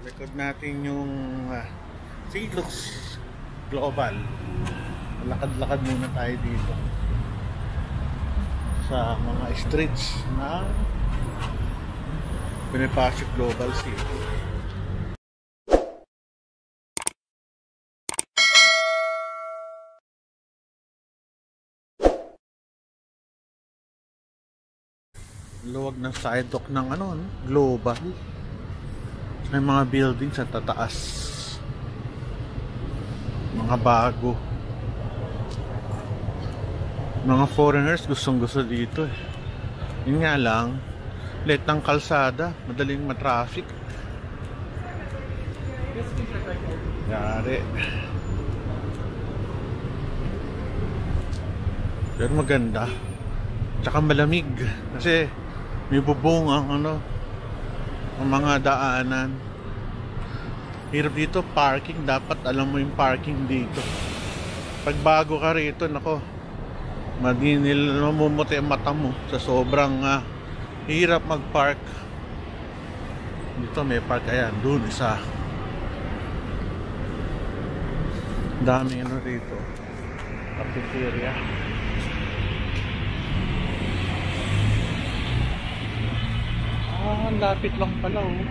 Record natin yung Silux Global. Lakad-lakad muna tayo dito sa mga streets na Bonifacio Global City. Luwag ng sidewalk ng Global. May mga building sa tataas, mga bago, mga foreigners gustong gusto dito eh. Yun nga lang, late ng kalsada, madaling matraffic. Yari. Pero maganda, tsaka malamig kasi may bubong ang ang mga daanan. Hirap dito parking, dapat alam mo yung parking dito. Pag bago ka rito, nako, mamumuti ang mata mo sa sobrang hirap mag-park. Dito may park, ayan, dun isa. Daming rito, cafeteria. Lapit lang pala oh.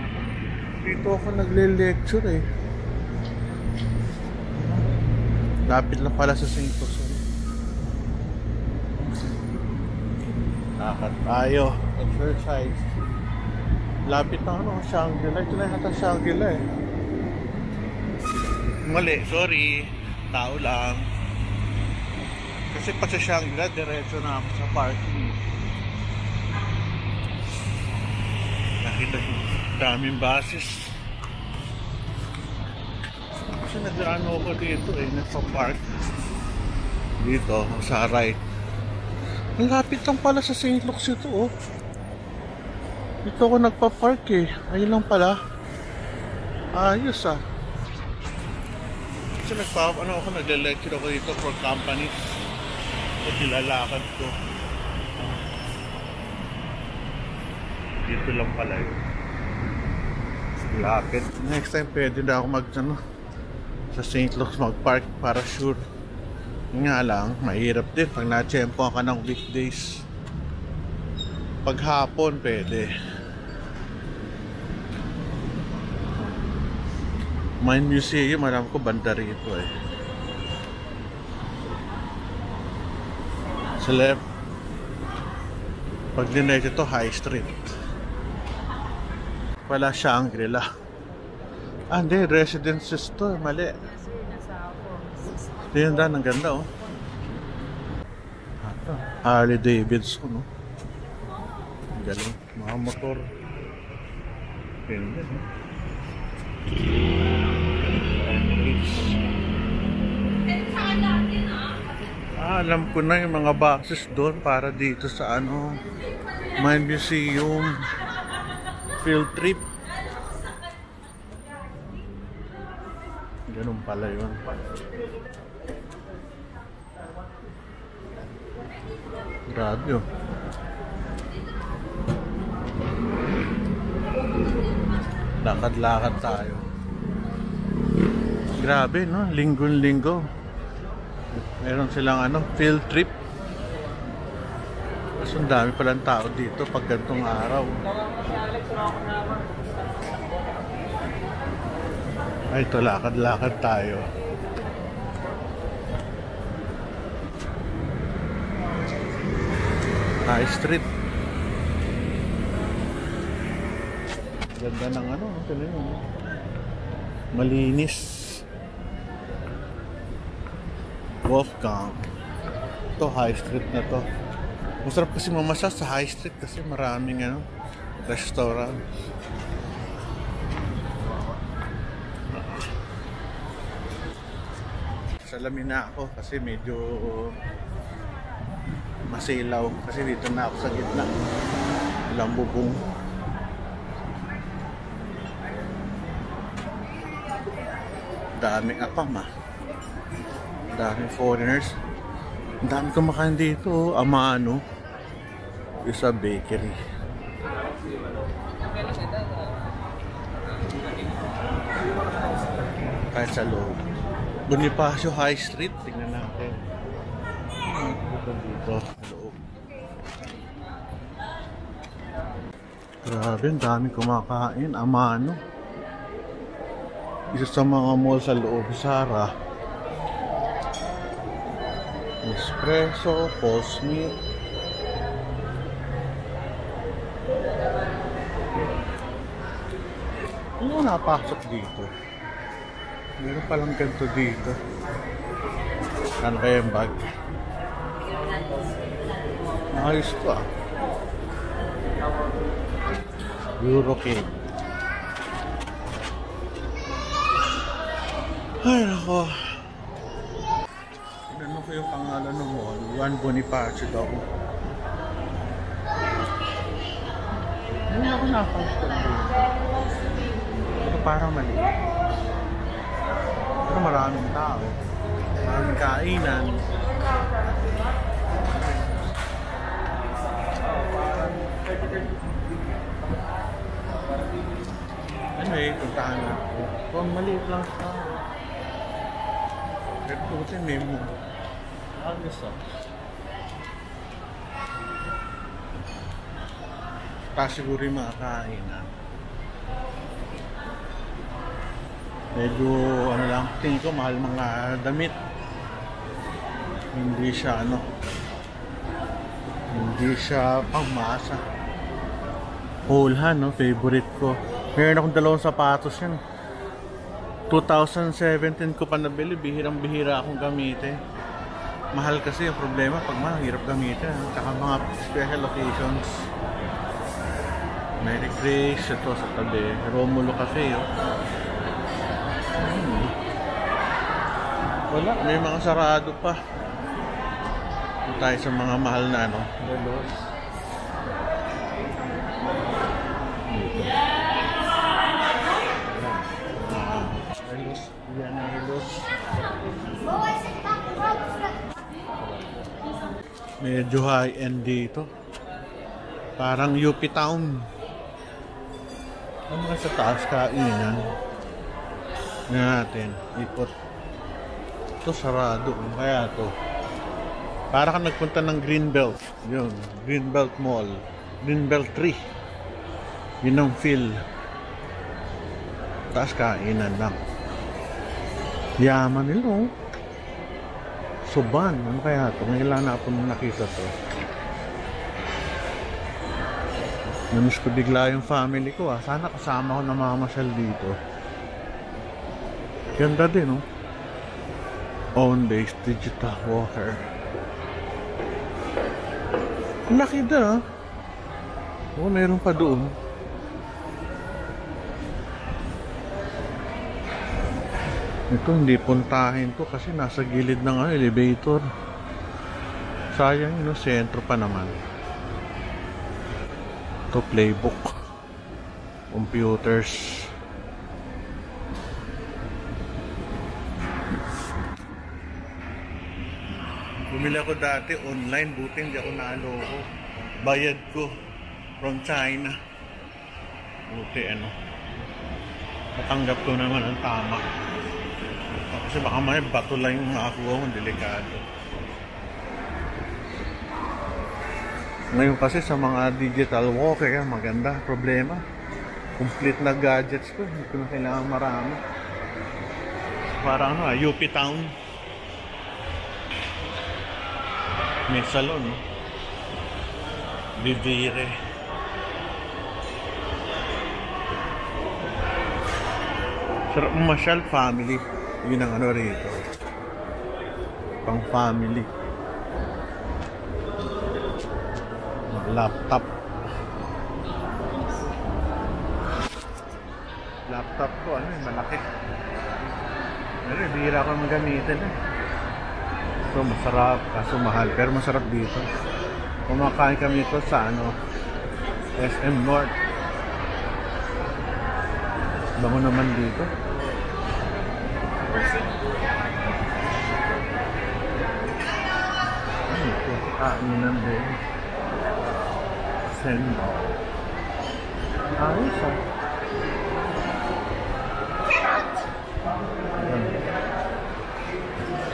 Dito ako nagle-lecture eh. Lapit lang pala sa St. Jose. Lakad tayo, exercise. Lapit na Shangri-La. Ito na yata Shangri-La eh. Mali, sorry. Tao lang. Kasi pa sa Shangri-La, diretso na ako sa parking. Nakita ko, daming buses. Kasi nag-ano ako dito eh, nagpa-park dito sa right. Ang lapit lang pala sa St. Luke's ito oh. Dito ako nagpa-park eh. Ayun lang pala. Ayos ah. Kasi ako, nag-lecture ako dito for companies. At nilalakad ko. Dito lang pala yun. Lapit. Next time pwede na ako sa St. Luke's mag-park para sure. Nga lang, mahirap din pag na-tsempo ka ng weekdays. Pag hapon pwede. Mind Museum, alam ko banda rito eh. Sa left, pag dinay ito High Street. Wala Shangri-La. Hindi, residences to, mali. Ito yung ang ganda oh. Harley Davidson oh. Galing, mga motor. Ganda oh. Alam ko na yung mga boxes doon para dito sa Mind Museum field trip. Ganun pala yun. Grabe yun. Lakad-lakad tayo. Grabe no, linggo-linggo meron silang field trip. Kasi ang dami palang tao dito pag gantong araw. Ay, ito, lakad-lakad tayo. High Street. Ganda ng malinis. Wolfgang. Ito, High Street na to. Masarap kasi mamasa sa High Street kasi maraming restaurant. Salamin na ako kasi medyo masilaw kasi dito na ako sa gitna. Ilang bubong. Daming apam ah. Daming foreigners. Ang dami kumakain dito. Amano. Isa bakery. tayo sa loob. Bonifacio High Street. Tingnan natin. Dito sa loob. Grabe, ang dami kumakain. Amano. Isa sa mga mall sa loob. Sara. Espresso, Paul Smith. Ano napasok dito? Meron palang ganito dito. Saan kaya yung bag? Ayos ko ah. Eurocade. Ay nako. Ano ko yung pangalan ng mall? Juan Bonifacio daw. Hindi ako napasok dito. Pero parang mali. Pero maraming tao. Maraming kainan. Anyway, puntahan na ako. Kung maliit lang siya. Pero putin memo. Agos ah. Tapos siguro yung mga kainan. Medyo ano lang, tingin ko mahal mga damit. Hindi siya ano, hindi siya pangmasa. Holhan, no? Favorite ko. Meron akong dalawang sapatos yan. 2017 ko pa nabili, bihirang-bihira akong gamitin. Mahal kasi yung problema, pag mahal, hirap gamitin. Tsaka mga special occasions. Mary Grace, ito sa tabi. Romulo Cafe, oh. Wala, may mga sarado pa. Ito tayo sa mga mahal na ano, relos. Relos, yan ang relos. Medyo high-end dito. Parang UP Town. Ano nga sa taas kainan? Natin, ikot. Ito sarado, kaya to. Para ka nagpunta ng Greenbelt. Yun, Greenbelt Mall. Greenbelt 3. Yun ang feel. Taas kainan lang. Yaman nila, oh. Suban, ano kaya to? Ngayon lang na ako nakita to. Namiss ko bigla yung family ko, ah. Sana kasama ko na mamasyal dito. Ganda din, oh. Owndays Digital Walker. Laki na, ah. Oh, meron pa doon. Ito hindi puntahin to kasi nasa gilid ng elevator. Sayang, no, sentro pa naman. Ito playbook. Computers. Bumili ako dati online, buti hindi ako naloko. Bayad ko from China. Buti ano. Matanggap ko naman ang tama. Kasi baka may bato lang yung makakuha mo, delikado. Ngayon kasi sa mga digital walker, maganda. Problema, complete na gadgets ko. Hindi ko na kailangan marami. Parang ano, UP Town. May salon, no? Vivire. Sarap masyal, family. Yun ang ano rito. Pang family. Laptop. Laptop ko, ano yun, malaki. Pero bihira ko magamitin, eh. So masarap, kaso mahal, pero masarap dito. Kumakain kami ito sa ano, SM North. Bango naman dito. Ano ito? Kainan din. Sendo. Ayos, ah. Ayan.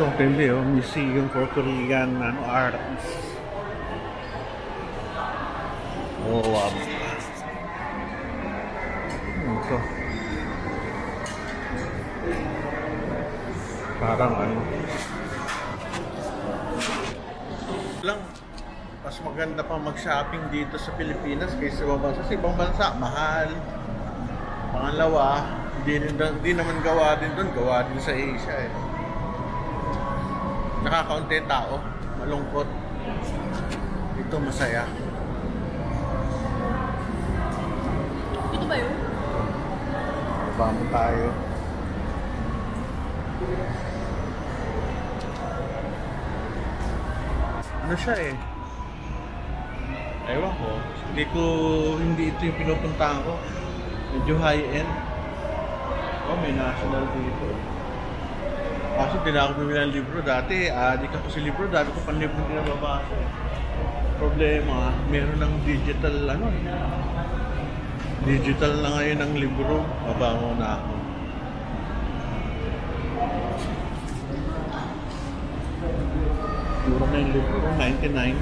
Ito, tindi oh, Museum for Korean Arts. Oh, wow. Ito. Parang ano. Lang, mas maganda pa mag-shopping dito sa Pilipinas kaysa ibang bansa. Sa ibang bansa, mahal. Pangalawa, hindi naman gawa din doon. Gawa din sa Asia eh. Nakakaunti tao. Malungkot. Dito masaya. Dito ba yun? Baba mo tayo. Ano siya eh? Ewan ko. Hindi ito yung pinupuntahan ko. Medyo high-end. Oh, may national dito. Kaso hindi na ako bumili ng libro. Dati, adik ako sa libro. Dati ko pang libro pinababasa. Problema, meron ng digital ano eh. Digital na ngayon ang libro. Mabango na ako. Mura na yung libro, 99.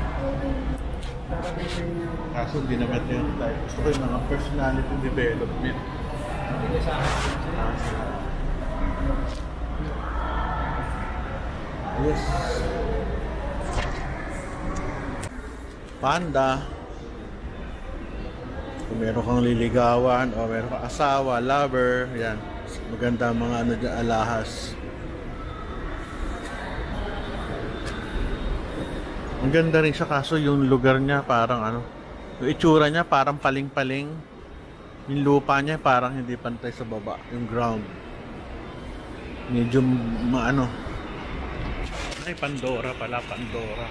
Kaso hindi naman yung type. Gusto ko yung mga personality development. Yes. Panda. Kung meron kang liligawan o meron kang asawa, lover, yan. Maganda mga ano dyan, alahas. Ang ganda rin siya kaso yung lugar niya parang ano, yung itsura niya parang paling-paling. Yung lupa niya parang hindi pantay sa baba, yung ground. Medyo maano. Ay, Pandora pala, Pandora.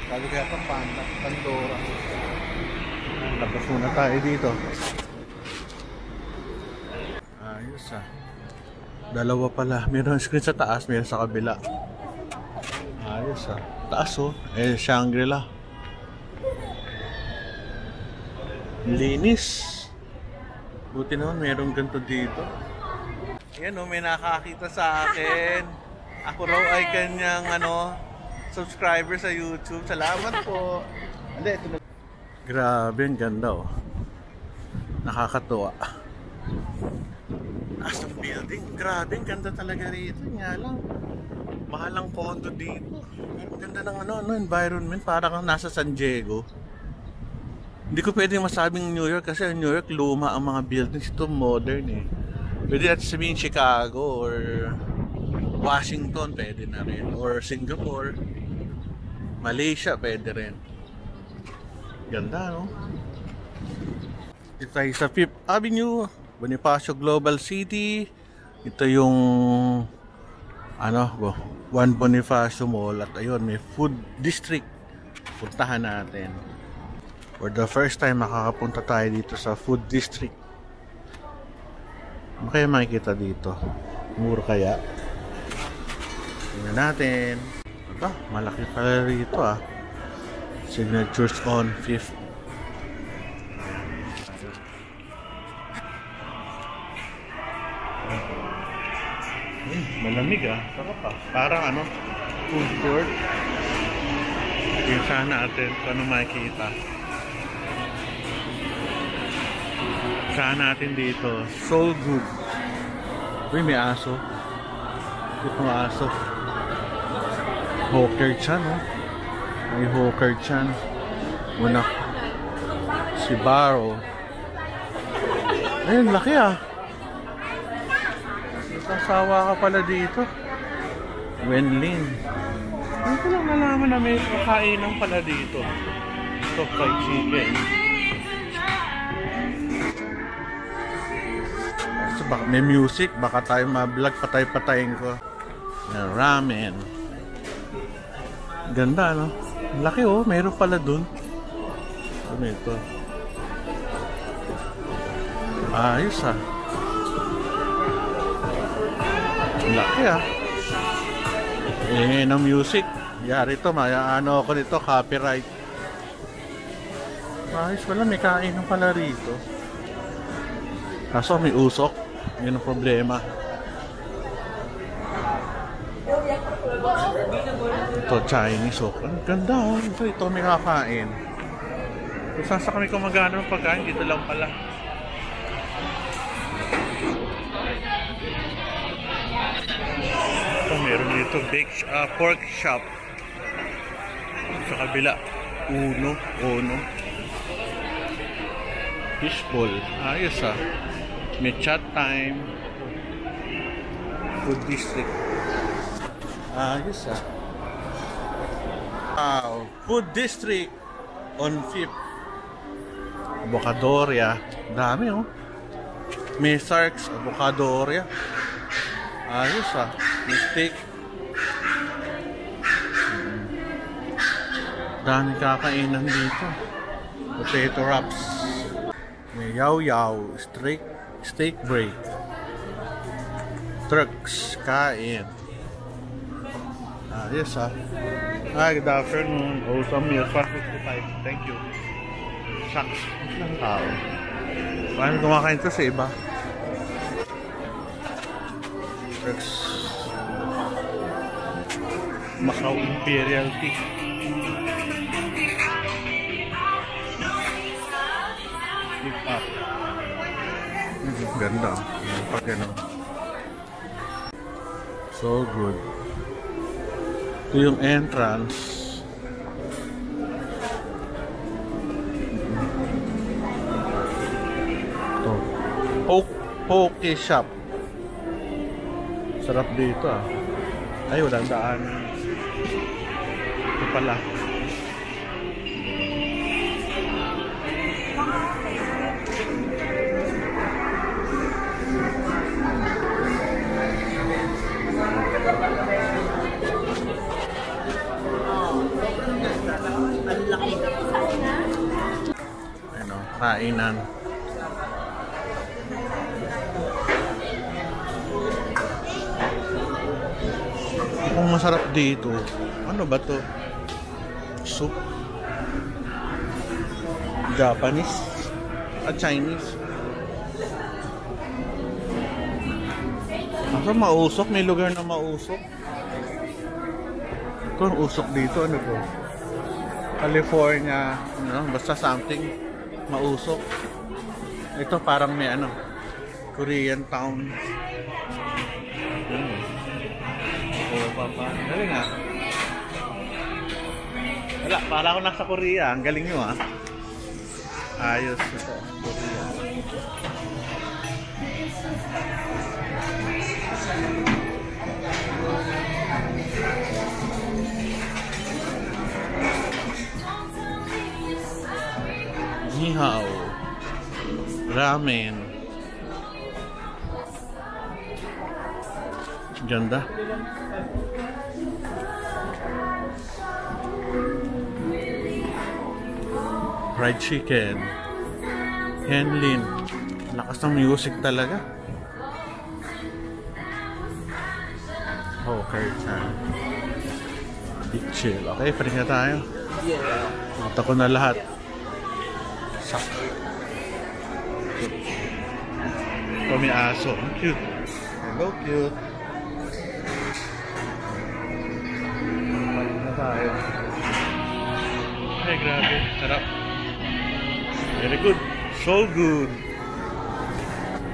Sabi kaya pa Panda, Pandora. Labas muna tayo dito. Ayos ah. Dalawa pala. Meron screen sa taas, meron sa kabila. Ayos ah. Taas oh. Eh, Shangri-La. Linis. Buti naman meron ganito dito. Ayan oh, may nakakita sa akin. Ako raw ay kanyang subscriber sa YouTube. Salamat po. Hindi, ito na. Grabe, ang ganda oh. Nakakatuwa. As a building, grabe, ang ganda talaga rito. Nga lang, mahal ang condo dito. Ang ganda ng environment, parang nasa San Diego. Hindi ko pwede masabing New York kasi New York luma ang mga buildings. Ito modern eh. Pwede natin sabihin Chicago or Washington, pwede na rin. Or Singapore. Malaysia, pwede rin. Ganda, no? Ito tayo sa Fifth Avenue, Bonifacio Global City. Ito yung One Bonifacio Mall. At ayun, may food district. Puntahan natin. For the first time, makakapunta tayo dito sa food district. Ano kaya makikita dito? Mura kaya? Tingnan natin. Aba, malaki pala rito ah. Signatures on 5th. Malamig ah. Sarap ah. Parang food court. Tingnan natin kung ano makikita. Saan natin dito? Soul Good. Uy, may aso. Ito may aso. Hawker Chan, oh. May Hawker Chan. Muna. Si Baro. Ayun, laki ah. Nagsasawa ka pala dito. Wenlin. Hindi ko lang nalaman na may kakainan pala dito. Ito, fried chicken. Baka may music, baka tayo ma-vlog, patay-patayin ko. Ramen. Ganda, no? Laki, oh. Mayroon pala dun. Ano ito? Ayos, ah. Laki, ah. Ng music. Yari ito, ako nito, copyright. Ayos pala, may kainan pala rito. Kaso may usok. Yun ang problema. Ito, Chinese. Oh, ang ganda. Ito may kakain. Kung saan sa kami kumagana ng pagkain, dito lang pala. Ito, meron dito. Pork shop. Sa kabila. Uno. Fishbowl. Ayos ah. May chat time. Food district. Ayos ah. Wow. Food district on 5th. Avocadoria. Dami oh. May Sarks. Avocadoria. Ayos ah. May steak. Dami kakainan dito. Potato wraps. May yaw-yaw. Steak break. Trucks. Kain. Ayos ah. Hi, good afternoon. Some meals, 155. Thank you. Shucks. Ang tao. Paano kumakain ito sa iba? Trucks. Macau Imperial Tea. Keep up. Ganda. Pag ano. So good. Ito yung entrance. Ito. Poke shop. Sarap dito ah. Ay, walang daan. Ito pala. Ano, kainan. Ang masarap dito. Ano ba to? Soup. Japanese at Chinese. Asa mausok? May lugar na mausok. Ito ang usok dito. Ano to? California. Ano? Basta something mausok. Ito parang may ano. Korean town. Papa. Galing ah. Wala, para ako nasa Korea. Ang galing nyo ah. Ayos ito. Korea. Ni hao. Ramen. Ganda. Fried chicken. Henlin. Lakas ng music talaga. Okay, big chill. Okay, paring na tayo. Yeah. Nata ko na lahat. Sak. Ito may aso. Ang cute. Hello, cute. Paring na tayo. Ay, grabe. Sarap. Very good. So good.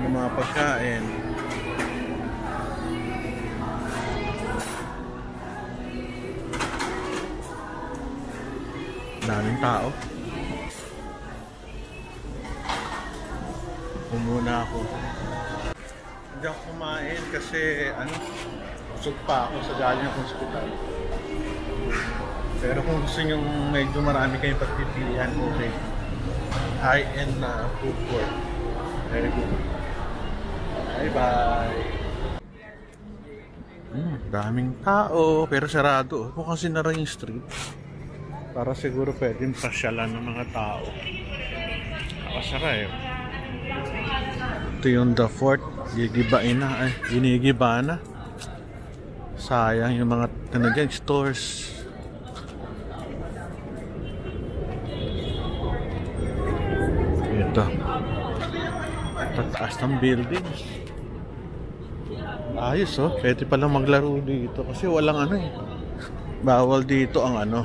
Yung mga pagkain. Daming tao. Umuna ako. Hindi ako kumain kasi usog pa ako sa galing ng hospital. Pero kung gusto nyo medyo marami kayong pagpipilian, okay. High-end na food court. Very good. Bye-bye. Daming tao, pero sarado. Mukhang sinara yung street. Para siguro pwedeng pasyalan ng mga tao. Nakasara eh. Ito yung The Fort. Gigibain na. Ginigiba na. Sayang yung mga dyan, stores. Ito. Tataas ng building. Ayos oh, pwede palang maglaro dito kasi walang ano eh. Bawal dito ang ano,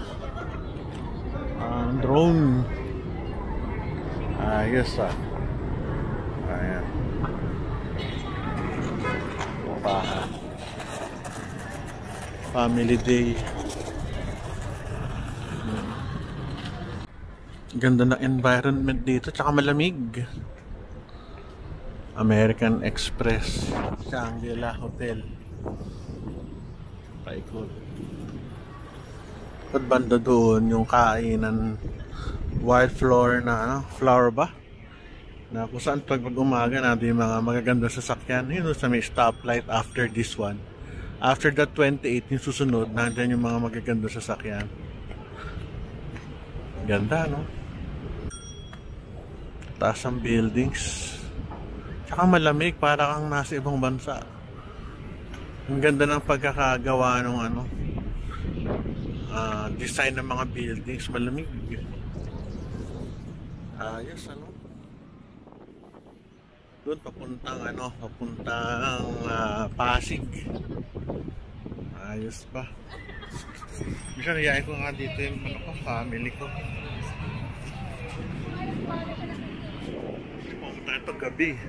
ang drone. Ayos ah. Ayan. Baha. Family day. Ganda ng environment dito, tsaka malamig. American Express, Shangri-La Hotel. Paikot. At banda doon yung kainan, wildflower na ano, flower ba? Na kung saan pag umaga natin yung mga magaganda sasakyan. Yun sa may stoplight after this one. After that 28, yung susunod, nandiyan yung mga magaganda sasakyan. Ganda, no? Taas ang buildings. Tsaka malamig, para kang nasa ibang bansa. Ang ganda ng pagkakagawa ng ano, design ng mga buildings, malamig. Ayos, ano? Doon papuntang ano, papuntang Pasig. Ayos pa. Bisa nayain ko nga dito yung ano ko, family ko. Pumunta tayo pag gabi.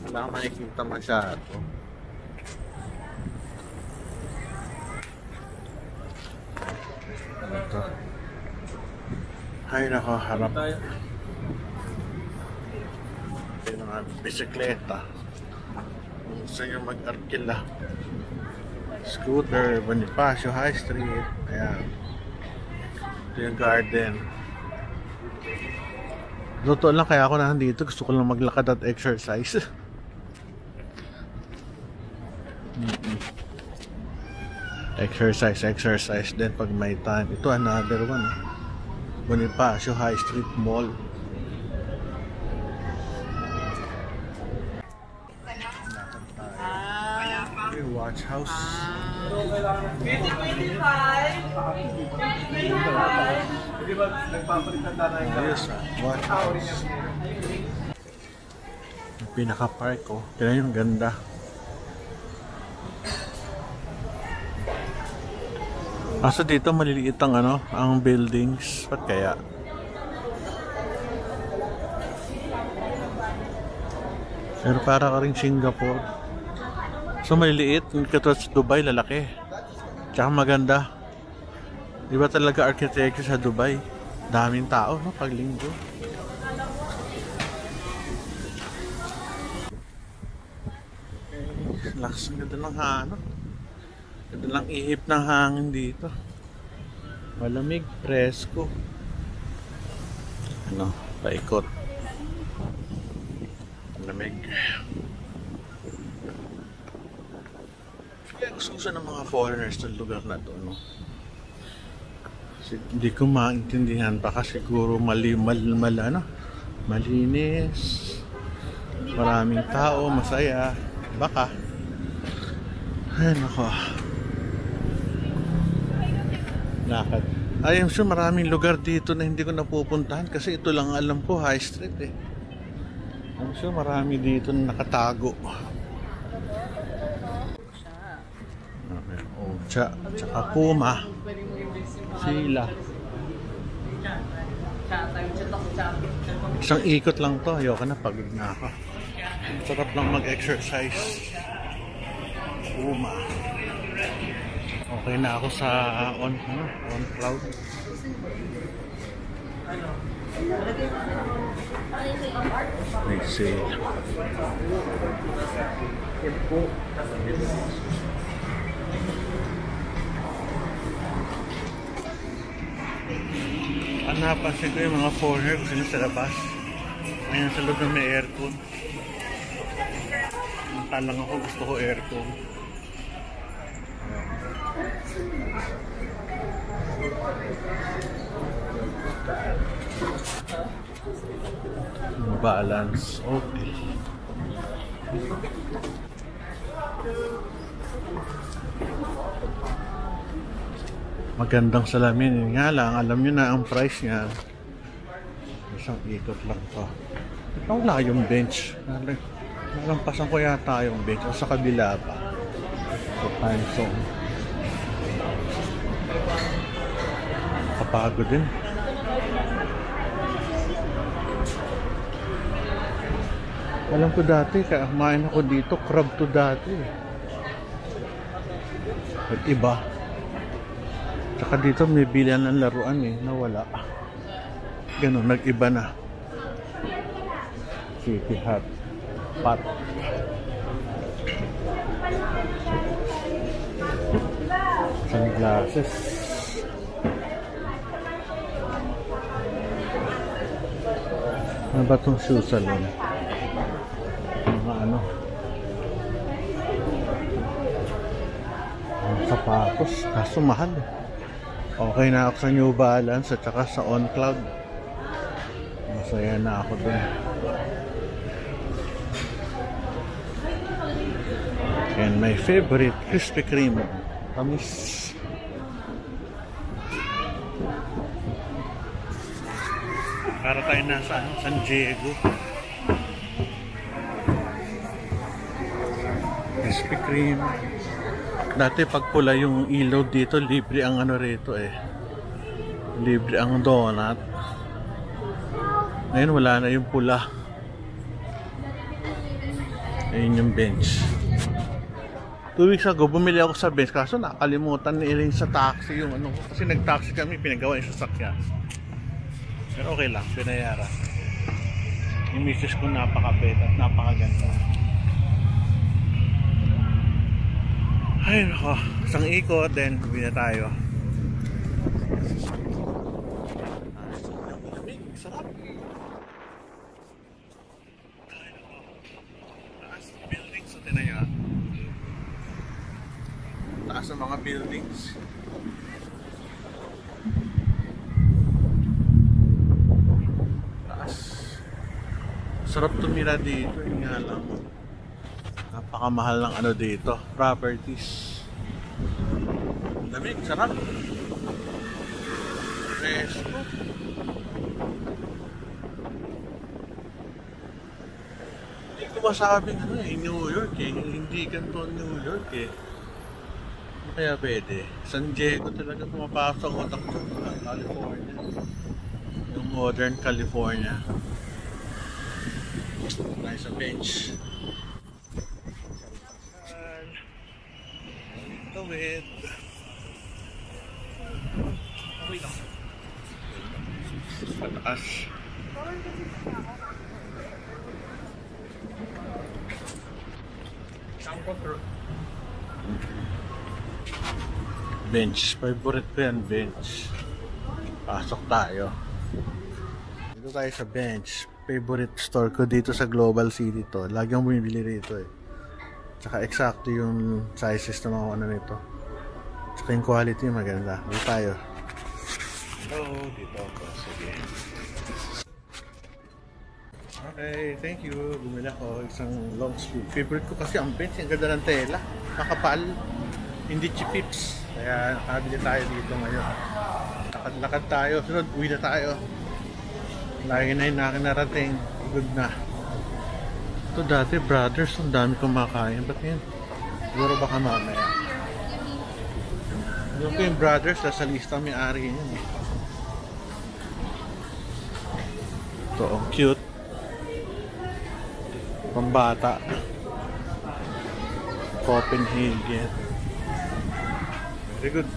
Wala kang makikita masyado. Ito. Ay nako, harap. Ito yung mga bisikleta. Gusto nyo mag-arkila. Scooter, Bonifacio High Street. Ayan. Ito yung garden. Totoo lang, kaya ako nandito. Gusto ko lang maglakad at exercise. Exercise din pag may time. Ito another one. Bonifacio High Street Mall. Watch house. 50-25. Ayos ah. Watch house. Yung pinaka-park ko. Tignan yung ganda. Kaso dito maliliit ang ano, ang buildings. Ba't kaya? Pero para ka rin Singapore. So maliliit, katulad sa Dubai, lalaki. Tsaka maganda. Iba talaga architecture sa Dubai. Daming tao, no, pag linggo. Lakas ang ganda ng hangin. Ganda lang ihip ng hangin dito. Malamig, presko. Ano, paikot. Malamig. Kaya gusto ng mga foreigners sa lugar na to, no? Hindi ko maintindihan, baka siguro ano? Malinis, maraming tao, masaya, baka. Ay nako, lakad. I'm sure maraming lugar dito na hindi ko napupuntahan kasi ito lang alam ko, High Street eh. I'm sure marami dito na nakatago. Ocha, tsaka Puma, sila. Isang ikot lang to, ayoko na, pagod na ako. Sarap lang mag-exercise. Puma. Okay na ako sa on cloud. May sale. Napansin ko yung mga foreigner kung sila sa labas. Ngayon sa loob na may aircon. Talang ako, gusto ko aircon. Balance. Okay. Magandang salamin. Yun nga lang, alam nyo na ang price niya. Isang ikot lang to. Wala yung bench. Nalampasan ko yata yung bench o sa kabila pa. So, time zone. Kapagod din. Alam ko dati, kaya kumain ako dito, crab to dati. At iba. Tsaka dito may bilihan ng laruan nawala. Ganun, nag-iba na. City Hut. Pot. Sunglasses. Ano ba itong shoe salon? Mga sapatos, kaso mahal. Okay na ako sa New Balance at saka sa On Cloud. Masaya na ako dun. And my favorite, Krispy Kreme. Tamis. Para tayo nasa San Diego. Krispy Kreme. Dati pag pula yung ilaw dito, libre ang rito libre ang donut. Ngayon wala na yung pula. Ayun yung bench. 2 weeks ago, bumili ako sa bench. Kaso nakalimutan ni sa taxi yung kasi nag-taxi kami, pinagawa yung sasakyan. Pero okay lang, pinayaran. Yung misis ko napakabait at napakaganda. Ay nako, isang ikot, then uwi na tayo. Sarap. Ay nako, taas ng buildings, so tinan nyo. Taas ng mga buildings. Taas. Sarap tumira dito, yun nga lang. Napakamahal ng dito, properties. Lamig, sarap. Presko. Hindi ko masabing New York hindi ganito New York Kaya pwede. San Diego talaga pumapasok ang utak ko. California. Yung modern California. Nice a bench. Tawid. Wait lang. Pataas. Bench. Favorite ko yan, bench. Pasok tayo. Dito tayo sa bench. Favorite store ko dito sa Global City to. Lagi akong bumibili rito Tsaka exacto yung sizes ng mga nito. Tsaka yung quality maganda. Dito tayo. Hello, dito ako. Sige. Okay, thank you. Bumili ako isang long sleeve. Favorite ko kasi ang bench. Ang ganda ng tela. Makapal. Hindi chipips. Kaya nakabili tayo dito ngayon. Lakad-lakad tayo. Sunod, uwi na tayo. Lagi na yung nakinarating. Good na. Ito dati, Brothers. Ang dami kumakain. Ba't yun? Siguro baka mamaya. Alam ko yung Brothers. Nasa lista may ari yun Ito, ang cute. Pambata. Copenhagen. Very good.